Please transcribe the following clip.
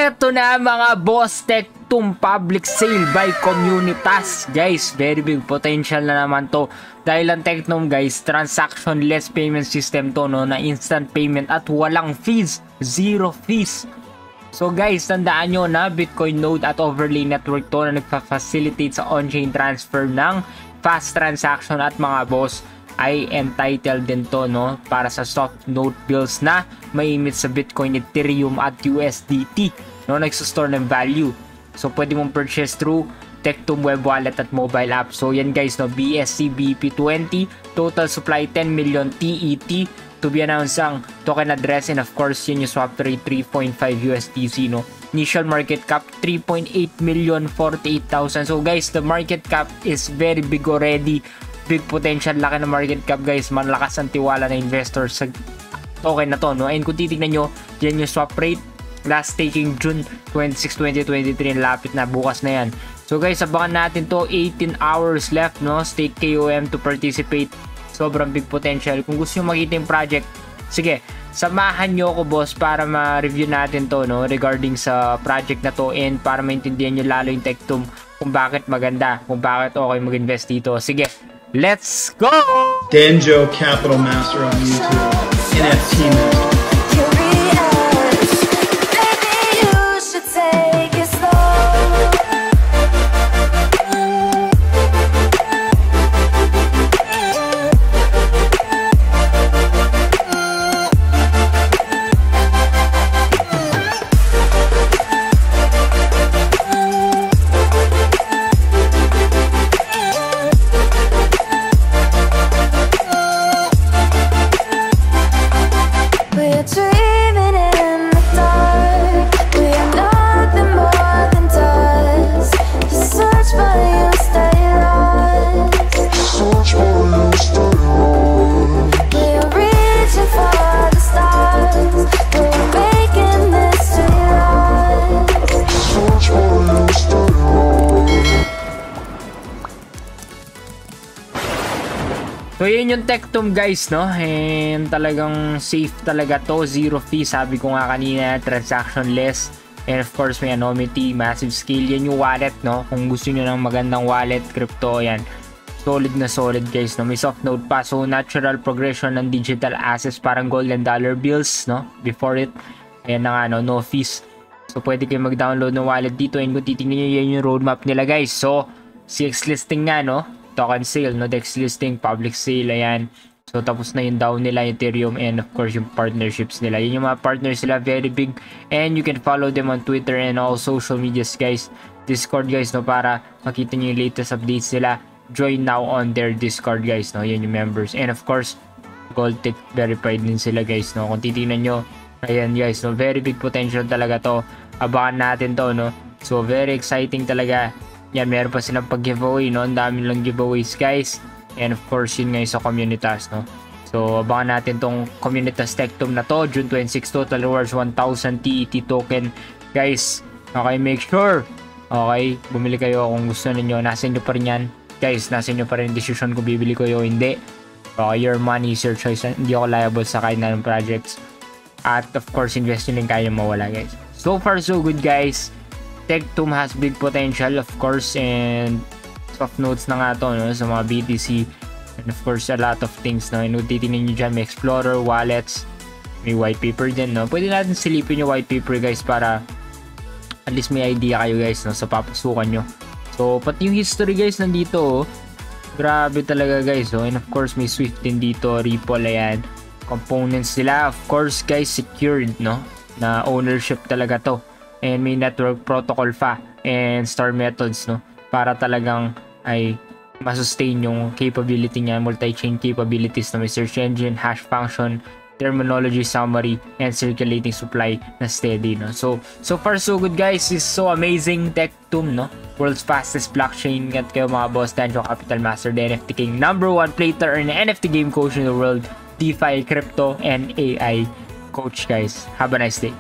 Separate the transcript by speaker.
Speaker 1: Eto na mga boss, Tectum public sale by Communitas. Guys, very big potential na naman to. Dahil ang Tectum guys, transaction-less payment system to, no, na instant payment at walang fees. Zero fees. So guys, tandaan nyo na Bitcoin node at overlay network to na nagpa-facilitate sa on-chain transfer ng fast transaction at mga boss ay entitled din to, no, para sa soft node bills na may emit sa Bitcoin, Ethereum at USDT, no, nagsustore ng value. So pwede mong purchase through Tectum web wallet at mobile app. So yan guys, no, BSC BP20, total supply 10 million TET, to be announced ang token address, and of course yun yung swap rate 3.5 USDC, no. Initial market cap 3.8 million 48,000. So guys, the market cap is very big already. Big potential, laki ng market cap guys, malakas ang tiwala na investors sa token na to, no. And kung titignan nyo, yan yung swap rate, last staking June 26, 2023, lapit na, bukas na yan. So guys, abangan natin to, 18 hours left, no, stake KOM to participate. Sobrang big potential. Kung gusto nyo makita yung project, sige, samahan nyo ako boss para ma-review natin to, no, regarding sa project na to, and para maintindihan nyo lalo yung Tectum kung bakit maganda, kung bakit okay mag-invest dito. Sige, let's go!
Speaker 2: Denjo Capital Master on YouTube, NFT Master.
Speaker 1: So yun yung Tectum guys, no, and talagang safe talaga to, zero fee, sabi ko nga kanina, transactionless, and of course may anonymity, massive scale. Yan yung wallet, no, kung gusto nyo ng magandang wallet, crypto, yan, solid na solid guys, no, may soft node pa, so natural progression ng digital assets, parang gold and dollar bills, no, before it, ayan na nga, no, no fees. So pwede kayo mag-download ng wallet dito, and kung titignan nyo, yan yung roadmap nila guys. So CX listing nga, no, token sale, no, DEX listing, public sale, ayan. So tapos na yung down nila, Ethereum, and of course yung partnerships nila. Yun yung mga partners nila, very big, and you can follow them on Twitter and all social medias guys. Discord guys, no, para makita nyo yung latest updates nila. Join now on their Discord guys, no, yun yung members, and of course Gold Tech verified din sila guys, no. Kung titignan nyo, ayan guys, no, very big potential talaga to, abangan natin to, no. So very exciting talaga. Yan, meron pa silang pag-giveaway, no? Ang dami lang giveaways, guys. And of course, yun ngayon sa Communitas, no? So, abangan natin tong Communitas Tectum na to. June 26, total rewards 1,000 TET token. Guys, okay, make sure. Okay, bumili kayo kung gusto ninyo. Nasa inyo pa rin yan. Guys, nasa inyo pa rin decision kung bibili ko o hindi. Okay, your money is your choice. Hindi ako liable sa kahit na ng projects. At of course, invest nyo din kaya mawala, guys. So far, so good, guys. Tectum has big potential, of course, and soft nodes na nga to, no, sa mga BTC, and of course a lot of things, no. And titignan nyo dyan, may Explorer, wallets, may white paper din, no. Pwede natin silipin yung white paper guys para at least may idea kayo guys, no, sa papasukan nyo. So pati yung history guys nandito, oh. Grabe talaga guys, oh. And of course may Swift din dito, Ripple, ayan, components nila, of course guys, secured, no, na ownership talaga to. And may network protocol pa and star methods, no, para talagang ay masustain yung capability niya, multi-chain capabilities na may search engine, hash function, terminology summary, and circulating supply na steady, no. So far so good guys. This is so amazing. Tectum, no, world's fastest blockchain. At kayo mga boss, Denjo Capital Master, the NFT King, #1 play to earn NFT game coach in the world, DeFi, crypto, and AI coach guys. Have a nice day.